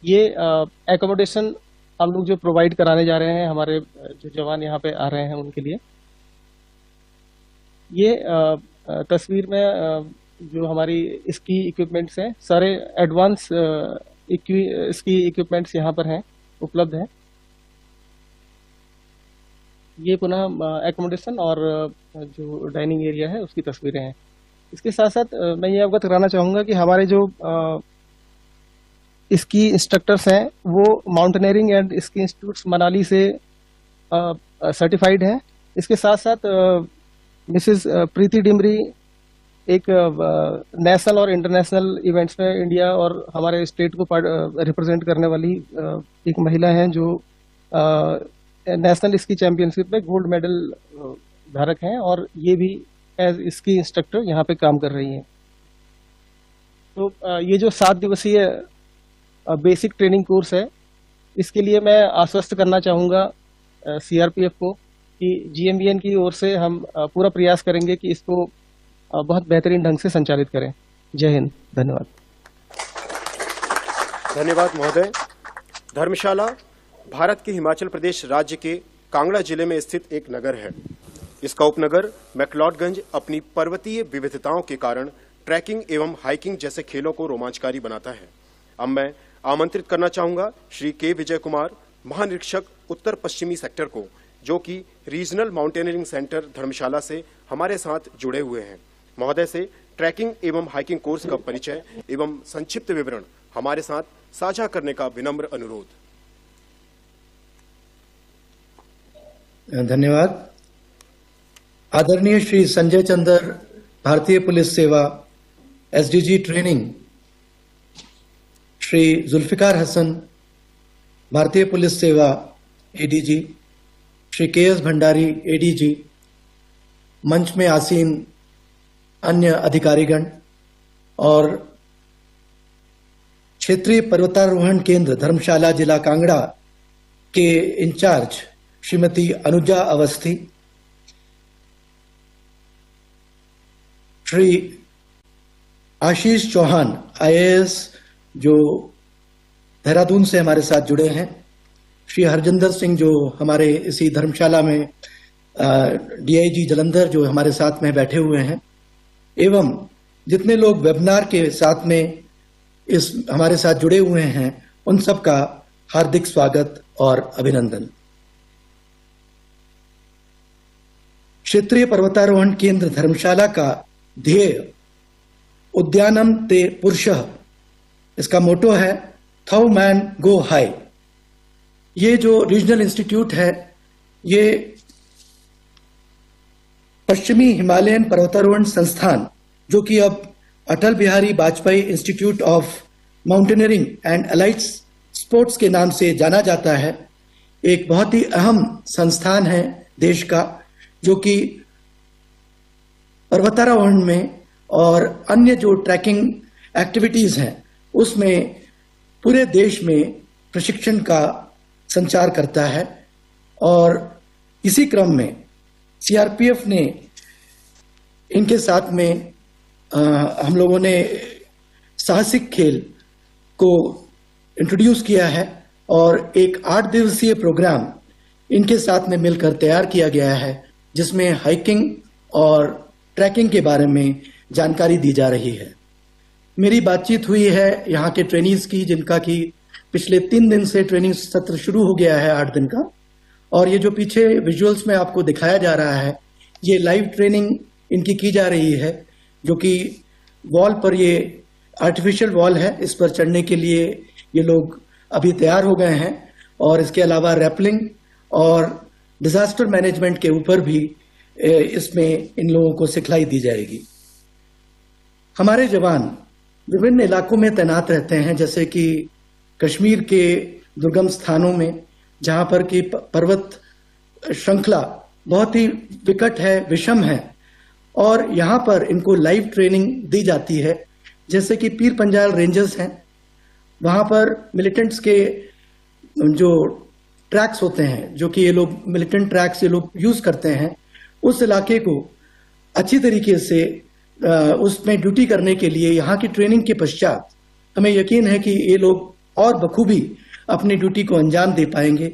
ये एकोमोडेशन हम लोग जो प्रोवाइड कराने जा रहे हैं, हमारे जो जवान यहाँ पे आ रहे हैं उनके लिए। ये तस्वीर में जो हमारी स्की इक्विपमेंट्स हैं, सारे एडवांस स्की इक्विपमेंट्स यहाँ पर हैं, उपलब्ध हैं। ये पुनः एकोमोडेशन और जो डाइनिंग एरिया है उसकी तस्वीरें हैं। इसके साथ साथ मैं ये अवगत कराना चाहूँगा कि हमारे जो स्की इंस्ट्रक्टर्स हैं वो mountaineering and ski institute Manali से सर्टिफाइड हैं। इसके साथ साथ मिसेस प्रीति डिमरी एक नेशनल और इंटरनेशनल इवेंट्स में इंडिया और हमारे स्टेट को रिप्रेजेंट करने वाली एक महिला हैं, जो नेशनल स्की चैंपियनशिप में गोल्ड मेडल धारक हैं, और ये भी एज स्की इंस्ट्रक्टर यहाँ पे काम कर रही हैं। तो ये जो 7 दिवसीय बेसिक ट्रेनिंग कोर्स है, इसके लिए मैं आश्वस्त करना चाहूँगा सीआरपीएफ को कि जीएमबीएन की ओर से हम पूरा प्रयास करेंगे कि इसको बहुत बेहतरीन ढंग से संचालित करें। जय हिंद, धन्यवाद। धन्यवाद महोदय। धर्मशाला भारत के हिमाचल प्रदेश राज्य के कांगड़ा जिले में स्थित एक नगर है। इसका उपनगर मैक्लोडगंज अपनी पर्वतीय विविधताओं के कारण ट्रैकिंग एवं हाइकिंग जैसे खेलों को रोमांचकारी बनाता है। अब मैं आमंत्रित करना चाहूंगा श्री के विजय कुमार, महानिरीक्षक उत्तर पश्चिमी सेक्टर को, जो कि रीजनल माउंटेनियरिंग सेंटर धर्मशाला से हमारे साथ जुड़े हुए हैं। महोदय से ट्रैकिंग एवं हाइकिंग कोर्स का परिचय एवं संक्षिप्त विवरण हमारे साथ साझा करने का विनम्र अनुरोध। धन्यवाद। आदरणीय श्री संजय चंदर, भारतीय पुलिस सेवा एसडीजी ट्रेनिंग, श्री जुल्फिकार हसन, भारतीय पुलिस सेवा ADG, Shri KS Bhandari ADG, मंच में आसीन अन्य अधिकारीगण और क्षेत्रीय पर्वतारोहण केंद्र धर्मशाला जिला कांगड़ा के इंचार्ज श्रीमती अनुजा अवस्थी, श्री आशीष चौहान आईएएस जो देहरादून से हमारे साथ जुड़े हैं, श्री हरजिंदर सिंह जो हमारे इसी धर्मशाला में डीआईजी जलंधर जो हमारे साथ में बैठे हुए हैं, एवं जितने लोग वेबिनार के साथ में इस हमारे साथ जुड़े हुए हैं, उन सब का हार्दिक स्वागत और अभिनंदन। क्षेत्रीय पर्वतारोहण केंद्र धर्मशाला का ध्येय उद्यानम ते पुरुषः, इसका मोटो है थाउ मैन गो हाई। ये जो रीजनल इंस्टीट्यूट है, ये पश्चिमी हिमालयन पर्वतारोहण संस्थान, जो कि अब Atal Bihari Vajpayee institute of mountaineering and allied sports के नाम से जाना जाता है, एक बहुत ही अहम संस्थान है देश का, जो कि पर्वतारोहण में और अन्य जो ट्रैकिंग एक्टिविटीज हैं उसमें पूरे देश में प्रशिक्षण का संचार करता है। और इसी क्रम में सीआरपीएफ ने इनके साथ में हम लोगों ने साहसिक खेल को इंट्रोड्यूस किया है और एक 8 दिवसीय प्रोग्राम इनके साथ में मिलकर तैयार किया गया है, जिसमें हाइकिंग और ट्रैकिंग के बारे में जानकारी दी जा रही है। मेरी बातचीत हुई है यहाँ के ट्रेनीज की, जिनका कि पिछले 3 दिन से ट्रेनिंग सत्र शुरू हो गया है 8 दिन का, और ये जो पीछे विजुअल्स में आपको दिखाया जा रहा है, ये लाइव ट्रेनिंग इनकी की जा रही है, जो कि वॉल पर ये आर्टिफिशियल वॉल है, इस पर चढ़ने के लिए ये लोग अभी तैयार हो गए हैं। और इसके अलावा रैपलिंग और डिजास्टर मैनेजमेंट के ऊपर भी इसमें इन लोगों को सिखलाई दी जाएगी। हमारे जवान विभिन्न इलाकों में तैनात रहते हैं, जैसे कि कश्मीर के दुर्गम स्थानों में, जहां पर की पर्वत श्रृंखला बहुत ही विकट है, विषम है, और यहाँ पर इनको लाइव ट्रेनिंग दी जाती है। जैसे कि पीर पंजाल रेंजर्स हैं, वहां पर मिलिटेंट्स के जो ट्रैक्स होते हैं, जो कि ये लोग मिलिटेंट ट्रैक्स ये लोग यूज करते हैं, उस इलाके को अच्छी तरीके से उसमें ड्यूटी करने के लिए यहाँ की ट्रेनिंग के पश्चात हमें यकीन है कि ये लोग और बखूबी अपनी ड्यूटी को अंजाम दे पाएंगे।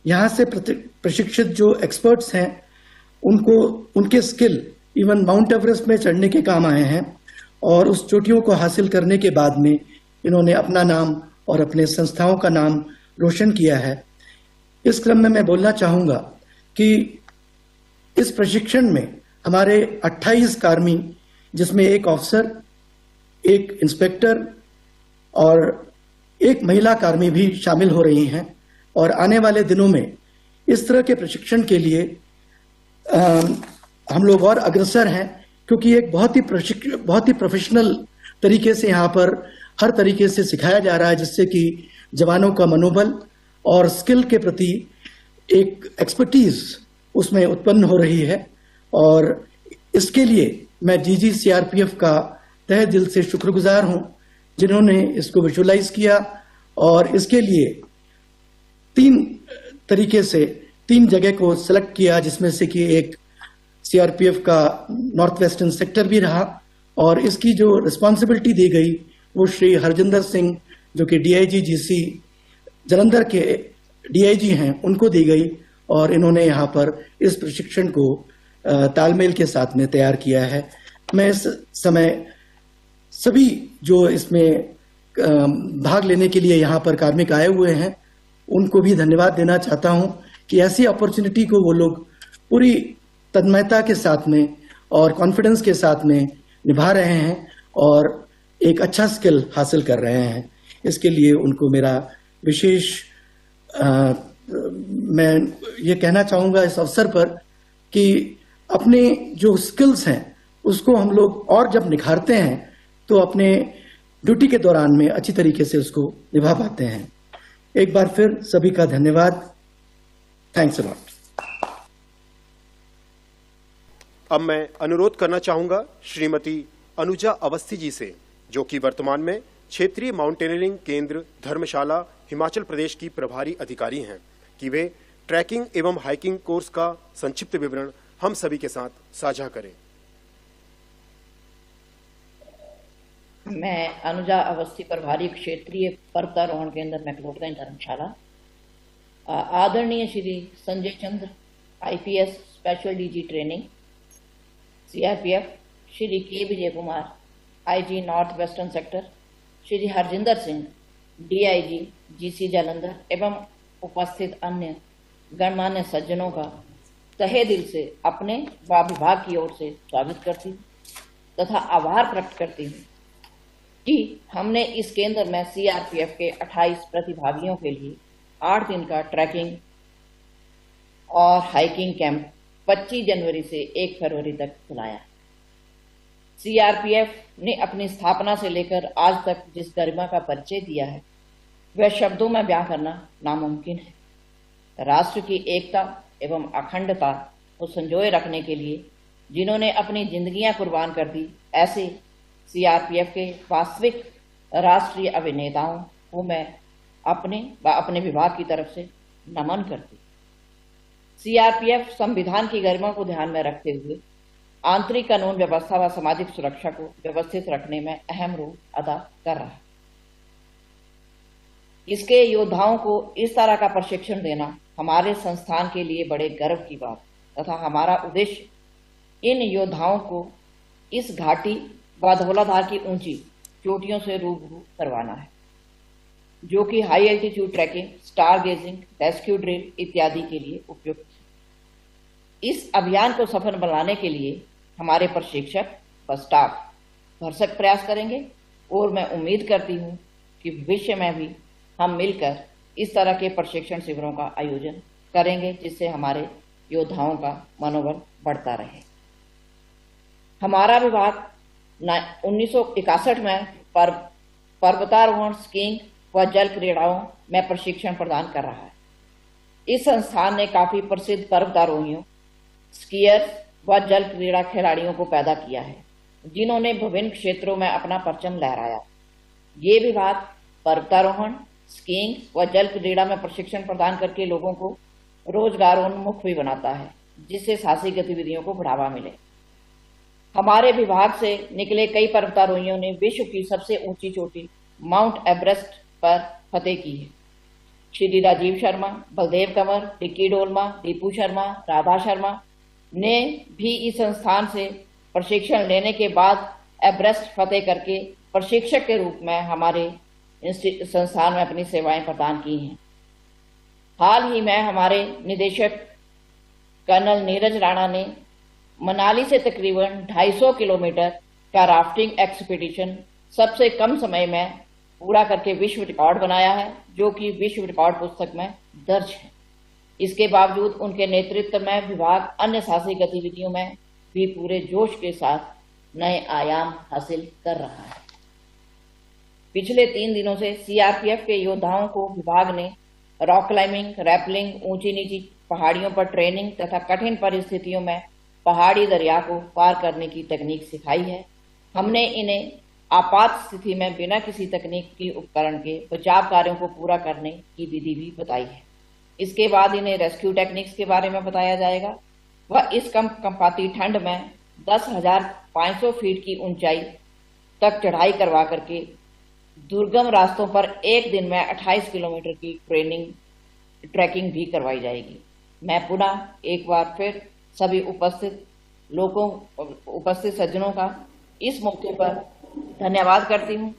यहाँ से प्रशिक्षित जो एक्सपर्ट्स हैं, उनको उनके स्किल इवन माउंट एवरेस्ट में चढ़ने के काम आए हैं, और उस चोटियों को हासिल करने के बाद में इन्होंने अपना नाम और अपने संस्थाओं का नाम रोशन किया है। इस क्रम में मैं बोलना चाहूंगा कि इस प्रशिक्षण में हमारे 28 कार्मी, जिसमें एक ऑफिसर, एक इंस्पेक्टर और एक महिला कार्मी भी शामिल हो रही हैं, और आने वाले दिनों में इस तरह के प्रशिक्षण के लिए हम लोग और अग्रसर हैं, क्योंकि एक बहुत ही प्रोफेशनल तरीके से यहाँ पर हर तरीके से सिखाया जा रहा है, जिससे कि जवानों का मनोबल और स्किल के प्रति एक एक्सपर्टीज उसमें उत्पन्न हो रही है। और इसके लिए मैं डीजी सीआरपीएफ का तहे दिल से शुक्रगुजार हूं, जिन्होंने इसको विजुअलाइज किया, और इसके लिए 3 तरीके से 3 जगह को सिलेक्ट किया, जिसमें से कि एक सीआरपीएफ का नॉर्थ वेस्टर्न सेक्टर भी रहा, और इसकी जो रिस्पॉन्सिबिलिटी दी गई वो श्री हरजिंदर सिंह, जो कि डीआईजी जीसी जलंधर के डीआईजी हैं, उनको दी गई, और इन्होंने यहाँ पर इस प्रशिक्षण को तालमेल के साथ में तैयार किया है। मैं इस समय सभी जो इसमें भाग लेने के लिए यहाँ पर कार्मिक आए हुए हैं, उनको भी धन्यवाद देना चाहता हूँ कि ऐसी अपॉर्चुनिटी को वो लोग पूरी तन्मयता के साथ में और कॉन्फिडेंस के साथ में निभा रहे हैं, और एक अच्छा स्किल हासिल कर रहे हैं। इसके लिए उनको मेरा विशेष मैं ये कहना चाहूँगा इस अवसर पर कि अपने जो स्किल्स हैं उसको हम लोग और जब निखारते हैं तो अपने ड्यूटी के दौरान में अच्छी तरीके से उसको निभा पाते हैं। एक बार फिर सभी का धन्यवाद। Thanks a lot. अब मैं अनुरोध करना चाहूंगा श्रीमती अनुजा अवस्थी जी से, जो कि वर्तमान में क्षेत्रीय माउंटेनियरिंग केंद्र धर्मशाला हिमाचल प्रदेश की प्रभारी अधिकारी हैं, कि वे ट्रैकिंग एवं हाइकिंग कोर्स का संक्षिप्त विवरण हम सभी के साथ साझा करें। मैं अनुजा अवस्थी, प्रभारी क्षेत्रीय पर्वतारोहण केंद्र मैक्लोडगंज धर्मशाला। आदरणीय Shri Sanjay Chandra IPS special DG training CRPF, Shri K Vijay Kumar IG north western sector, Shri Harjinder Singh DIG GC Jalandhar एवं उपस्थित अन्य गणमान्य सज्जनों का तहे दिल से अपने व विभाग की ओर से स्वागत करती हूँ तथा आभार प्रकट करती हूँ कि हमने इस केंद्र में सीआरपीएफ के 28 प्रतिभागियों के लिए 8 दिन का ट्रैकिंग और हाइकिंग कैंप 25 जनवरी से 1 फरवरी तक चलाया। सीआरपीएफ ने अपनी स्थापना से लेकर आज तक जिस गरिमा का परिचय दिया है वह शब्दों में बयां करना नामुमकिन है। राष्ट्र की एकता एवं अखंडता को संजोए रखने के लिए जिन्होंने अपनी जिंदगियां कुर्बान कर दी, ऐसे सीआरपीएफ के वास्तविक राष्ट्रीय अभिनेताओं को मैं अपने विभाग की तरफ से नमन करती। सीआरपीएफ संविधान की गरिमा को ध्यान में रखते हुए आंतरिक कानून व्यवस्था व सामाजिक सुरक्षा को व्यवस्थित रखने में अहम रोल अदा कर रहा है। इसके योद्धाओं को इस तरह का प्रशिक्षण देना हमारे संस्थान के लिए बड़े गर्व की बात तथा हमारा उद्देश्य इन योद्धाओं को इस घाटी व धौलाधार की ऊंची चोटियों से रूबरू करवाना है, जो कि high altitude trekking, star gazing, rescue drill इत्यादि के लिए उपयुक्त है। इस अभियान को सफल बनाने के लिए हमारे प्रशिक्षक व स्टाफ भरसक प्रयास करेंगे और मैं उम्मीद करती हूँ कि भविष्य में भी हम मिलकर इस तरह के प्रशिक्षण शिविरों का आयोजन करेंगे, जिससे हमारे योद्धाओं का मनोबल बढ़ता रहे। हमारा विभाग 1961 में पर्वतारोहण, स्कीइंग व जल क्रीड़ाओं में प्रशिक्षण प्रदान कर रहा है। इस संस्थान ने काफी प्रसिद्ध पर्वतारोहियों, स्कीयर्स व जल क्रीड़ा खिलाड़ियों को पैदा किया है, जिन्होंने विभिन्न क्षेत्रों में अपना परचम लहराया। ये विभाग पर्वतारोहण, स्कीइंग व जल क्रीड़ा में प्रशिक्षण प्रदान करके लोगों को रोजगारोन्मुख भी बनाता है, जिससे साहसिक गतिविधियों को बढ़ावा मिले। हमारे विभाग से निकले कई पर्वतारोहियों ने विश्व की सबसे ऊंची चोटी माउंट एवरेस्ट पर फतेह की है। श्री राजीव शर्मा, बलदेव कंवर, डिक्की डोलमा, दीपू शर्मा, राधा शर्मा ने भी इस संस्थान से प्रशिक्षण लेने के बाद एवरेस्ट फतेह करके प्रशिक्षक के रूप में हमारे संस्थान में अपनी सेवाएं प्रदान की हैं। हाल ही में हमारे निदेशक कर्नल नीरज राणा ने मनाली से तकरीबन 250 किलोमीटर का राफ्टिंग एक्सपीडिशन सबसे कम समय में पूरा करके विश्व रिकॉर्ड बनाया है, जो कि विश्व रिकॉर्ड पुस्तक में दर्ज है। इसके बावजूद उनके नेतृत्व में विभाग अन्य साहसिक गतिविधियों में भी पूरे जोश के साथ नए आयाम हासिल कर रहा है। पिछले 3 दिनों से सीआरपीएफ के योद्धाओं को विभाग ने रॉक क्लाइंबिंग, रैपलिंग, ऊंची नीची पहाड़ियों पर ट्रेनिंग तथा कठिन परिस्थितियों में पहाड़ी दरिया को पार करने की तकनीक सिखाई है। हमने इन्हें आपात स्थिति में बिना किसी तकनीकी उपकरण के बचाव कार्यों को पूरा करने की विधि भी बताई है। इसके बाद इन्हें रेस्क्यू टेक्निक्स के बारे में बताया जाएगा। वह इस कंपाती ठंड में 10,500 फीट की ऊंचाई तक चढ़ाई करवा करके दुर्गम रास्तों पर एक दिन में 28 किलोमीटर की ट्रैकिंग भी करवाई जाएगी। मैं पुनः एक बार फिर सभी उपस्थित सज्जनों का इस मौके पर धन्यवाद करती हूं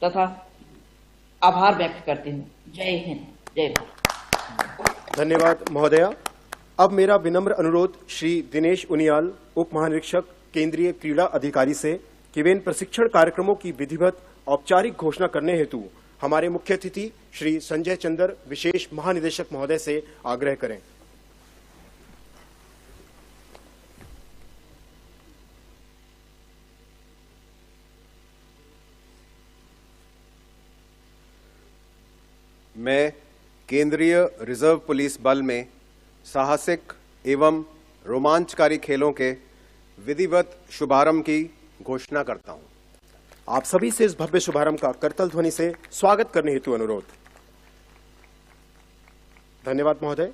तथा आभार व्यक्त करती हूं। जय हिंद, जय भारत। धन्यवाद महोदया। अब मेरा विनम्र अनुरोध श्री दिनेश उनियाल, उप महानिरीक्षक केंद्रीय क्रीड़ा अधिकारी से कि वे इन प्रशिक्षण कार्यक्रमों की विधिवत औपचारिक घोषणा करने हेतु हमारे मुख्य अतिथि श्री संजय चंद्र, विशेष महानिदेशक महोदय से आग्रह करें। मैं केंद्रीय रिजर्व पुलिस बल में साहसिक एवं रोमांचकारी खेलों के विधिवत शुभारंभ की घोषणा करता हूं। आप सभी से इस भव्य शुभारंभ का करतल ध्वनि से स्वागत करने हेतु अनुरोध। धन्यवाद महोदय।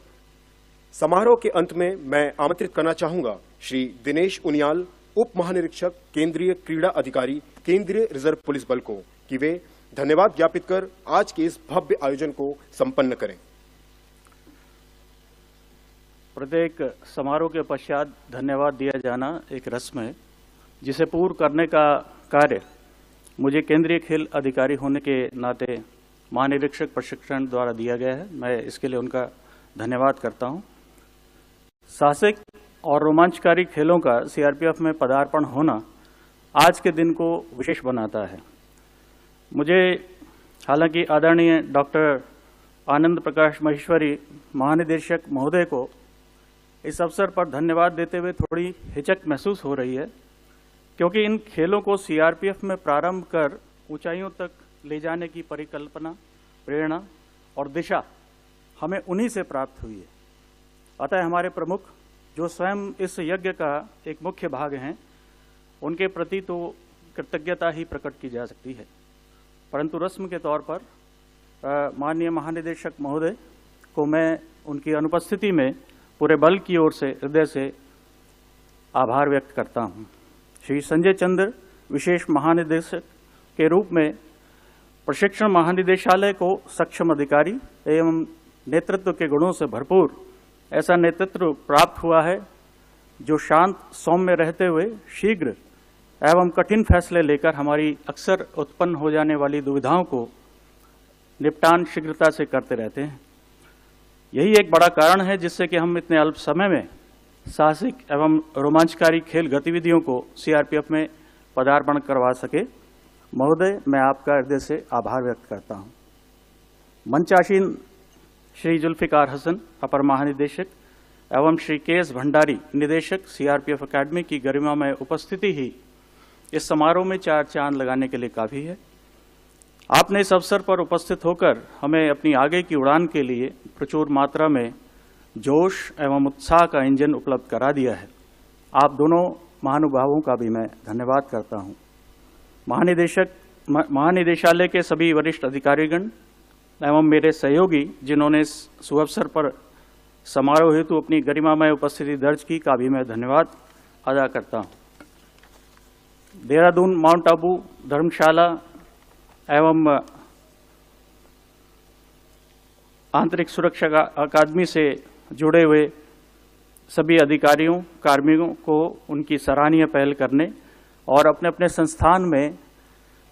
समारोह के अंत में मैं आमंत्रित करना चाहूंगा श्री दिनेश उनियाल, उप महानिरीक्षक केंद्रीय क्रीड़ा अधिकारी, केंद्रीय रिजर्व पुलिस बल को, कि वे धन्यवाद ज्ञापित कर आज के इस भव्य आयोजन को संपन्न करें। प्रत्येक समारोह के पश्चात धन्यवाद दिया जाना एक रस्म है, जिसे पूर्ण करने का कार्य मुझे केंद्रीय खेल अधिकारी होने के नाते महानिरीक्षक प्रशिक्षण द्वारा दिया गया है। मैं इसके लिए उनका धन्यवाद करता हूं। साहसिक और रोमांचकारी खेलों का सीआरपीएफ में पदार्पण होना आज के दिन को विशेष बनाता है। मुझे हालांकि आदरणीय डॉक्टर आनंद प्रकाश महेश्वरी महानिदेशक महोदय को इस अवसर पर धन्यवाद देते हुए थोड़ी हिचक महसूस हो रही है, क्योंकि इन खेलों को सीआरपीएफ में प्रारंभ कर ऊंचाइयों तक ले जाने की परिकल्पना, प्रेरणा और दिशा हमें उन्हीं से प्राप्त हुई है। अतः हमारे प्रमुख, जो स्वयं इस यज्ञ का एक मुख्य भाग हैं, उनके प्रति तो कृतज्ञता ही प्रकट की जा सकती है, परंतु रस्म के तौर पर माननीय महानिदेशक महोदय को मैं उनकी अनुपस्थिति में पूरे बल की ओर से हृदय से आभार व्यक्त करता हूं। श्री संजय चंद्र, विशेष महानिदेशक के रूप में प्रशिक्षण महानिदेशालय को सक्षम अधिकारी एवं नेतृत्व के गुणों से भरपूर ऐसा नेतृत्व प्राप्त हुआ है, जो शांत, सौम्य रहते हुए शीघ्र एवं कठिन फैसले लेकर हमारी अक्सर उत्पन्न हो जाने वाली दुविधाओं को निपटान शीघ्रता से करते रहते हैं। यही एक बड़ा कारण है जिससे कि हम इतने अल्प समय में साहसिक एवं रोमांचकारी खेल गतिविधियों को सीआरपीएफ में पदार्पण करवा सके। महोदय, मैं आपका हृदय से आभार व्यक्त करता हूं। मंचासीन श्री जुल्फिकार हसन, अपर महानिदेशक, एवं श्री के.एस. भंडारी, निदेशक, सीआरपीएफ अकेडमी की गरिमा में उपस्थिति ही इस समारोह में 4 चांद लगाने के लिए काफी है। आपने इस अवसर पर उपस्थित होकर हमें अपनी आगे की उड़ान के लिए प्रचुर मात्रा में जोश एवं उत्साह का इंजन उपलब्ध करा दिया है। आप दोनों महानुभावों का भी मैं धन्यवाद करता हूं। महानिदेशालय के सभी वरिष्ठ अधिकारीगण एवं मेरे सहयोगी जिन्होंने इस सुअवसर पर समारोह हेतु अपनी गरिमामय उपस्थिति दर्ज की का भी मैं धन्यवाद अदा करता हूं। देहरादून, माउंट आबू, धर्मशाला एवं आंतरिक सुरक्षा अकादमी से जुड़े हुए सभी अधिकारियों, कार्मिकों को उनकी सराहनीय पहल करने और अपने अपने संस्थान में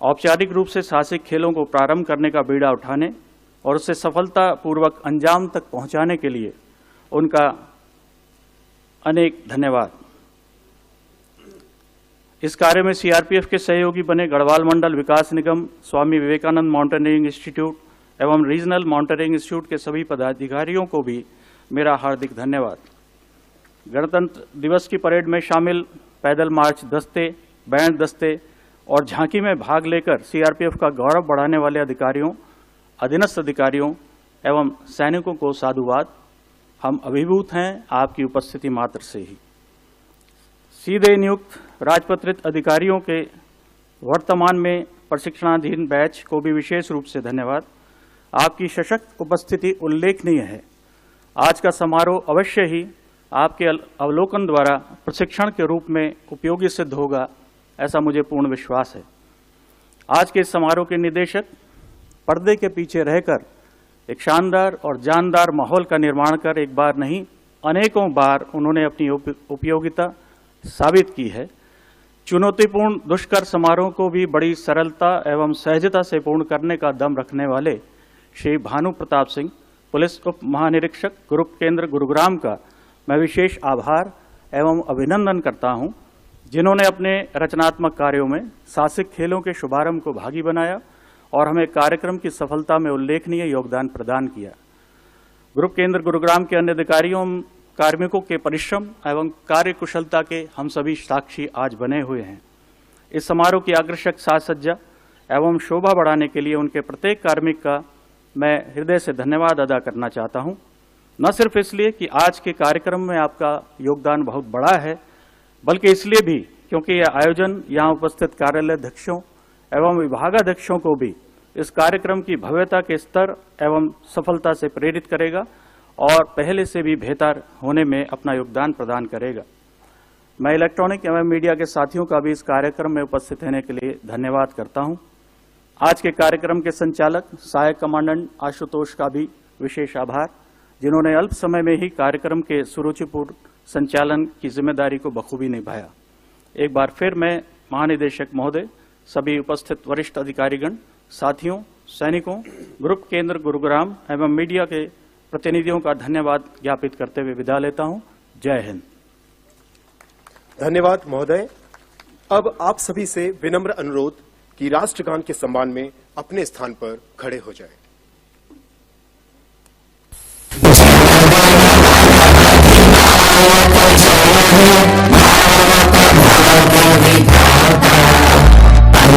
औपचारिक रूप से साहसिक खेलों को प्रारंभ करने का बीड़ा उठाने और उसे सफलतापूर्वक अंजाम तक पहुंचाने के लिए उनका अनेक धन्यवाद। इस कार्य में सीआरपीएफ के सहयोगी बने गढ़वाल मंडल विकास निगम, स्वामी विवेकानंद माउंटेनियरिंग इंस्टीट्यूट एवं रीजनल माउंटेनियरिंग इंस्टीट्यूट के सभी पदाधिकारियों को भी मेरा हार्दिक धन्यवाद। गणतंत्र दिवस की परेड में शामिल पैदल मार्च दस्ते, बैंड दस्ते और झांकी में भाग लेकर सीआरपीएफ का गौरव बढ़ाने वाले अधिकारियों, अधीनस्थ अधिकारियों एवं सैनिकों को साधुवाद। हम अभिभूत हैं आपकी उपस्थिति मात्र से ही। सीधे नियुक्त राजपत्रित अधिकारियों के वर्तमान में प्रशिक्षणाधीन बैच को भी विशेष रूप से धन्यवाद। आपकी सशक्त उपस्थिति उल्लेखनीय है। आज का समारोह अवश्य ही आपके अवलोकन द्वारा प्रशिक्षण के रूप में उपयोगी सिद्ध होगा, ऐसा मुझे पूर्ण विश्वास है। आज के इस समारोह के निदेशक पर्दे के पीछे रहकर एक शानदार और जानदार माहौल का निर्माण कर एक बार नहीं अनेकों बार उन्होंने अपनी उपयोगिता साबित की है। चुनौतीपूर्ण दुष्कर समारोह को भी बड़ी सरलता एवं सहजता से पूर्ण करने का दम रखने वाले श्री भानु प्रताप सिंह, पुलिस उप महानिरीक्षक ग्रुप केंद्र गुरुग्राम का मैं विशेष आभार एवं अभिनंदन करता हूं, जिन्होंने अपने रचनात्मक कार्यों में साहसिक खेलों के शुभारंभ को भागी बनाया और हमें कार्यक्रम की सफलता में उल्लेखनीय योगदान प्रदान किया। ग्रुप केंद्र गुरुग्राम के अन्य अधिकारियों कार्मिकों के परिश्रम एवं कार्य कुशलता के हम सभी साक्षी आज बने हुए हैं। इस समारोह की आकर्षक साज सज्जा एवं शोभा बढ़ाने के लिए उनके प्रत्येक कार्मिक का मैं हृदय से धन्यवाद अदा करना चाहता हूं। न सिर्फ इसलिए कि आज के कार्यक्रम में आपका योगदान बहुत बड़ा है, बल्कि इसलिए भी क्योंकि यह आयोजन यहाँ उपस्थित कार्यालयाध्यक्षों एवं विभागाध्यक्षों को भी इस कार्यक्रम की भव्यता के स्तर एवं सफलता से प्रेरित करेगा और पहले से भी बेहतर होने में अपना योगदान प्रदान करेगा। मैं इलेक्ट्रॉनिक एवं मीडिया के साथियों का भी इस कार्यक्रम में उपस्थित रहने के लिए धन्यवाद करता हूं। आज के कार्यक्रम के संचालक सहायक कमांडेंट आशुतोष का भी विशेष आभार, जिन्होंने अल्प समय में ही कार्यक्रम के सुरुचिपूर्ण संचालन की जिम्मेदारी को बखूबी निभाया। एक बार फिर मैं महानिदेशक महोदय, सभी उपस्थित वरिष्ठ अधिकारीगण, साथियों, सैनिकों, ग्रुप केंद्र गुरुग्राम एवं मीडिया के प्रतिनिधियों का धन्यवाद ज्ञापित करते हुए विदा लेता हूं। जय हिंद। धन्यवाद महोदय। अब आप सभी से विनम्र अनुरोध कि राष्ट्रगान के सम्मान में अपने स्थान पर खड़े हो जाएं।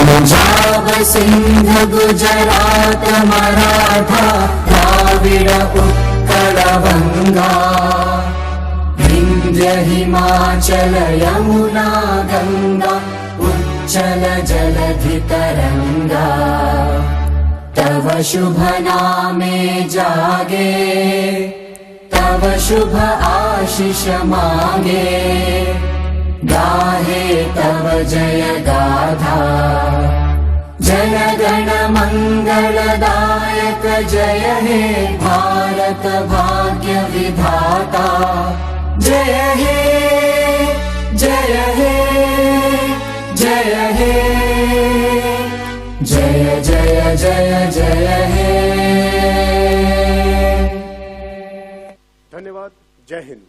पंजाब सिंध गुजरात मराठा द्राविड़ उत्कल बंगा विंध्य हिमाचल यमुना गंगा उच्चल जलधि तरंगा तव शुभ नामे जागे तव शुभ आशीष मांगे गाहे तव जय गाथा जन गण मंगलदायक जय हे भारत भाग्य विधाता जय हे जय हे जय हे जय जय जय जय हे। धन्यवाद। जय हिंद।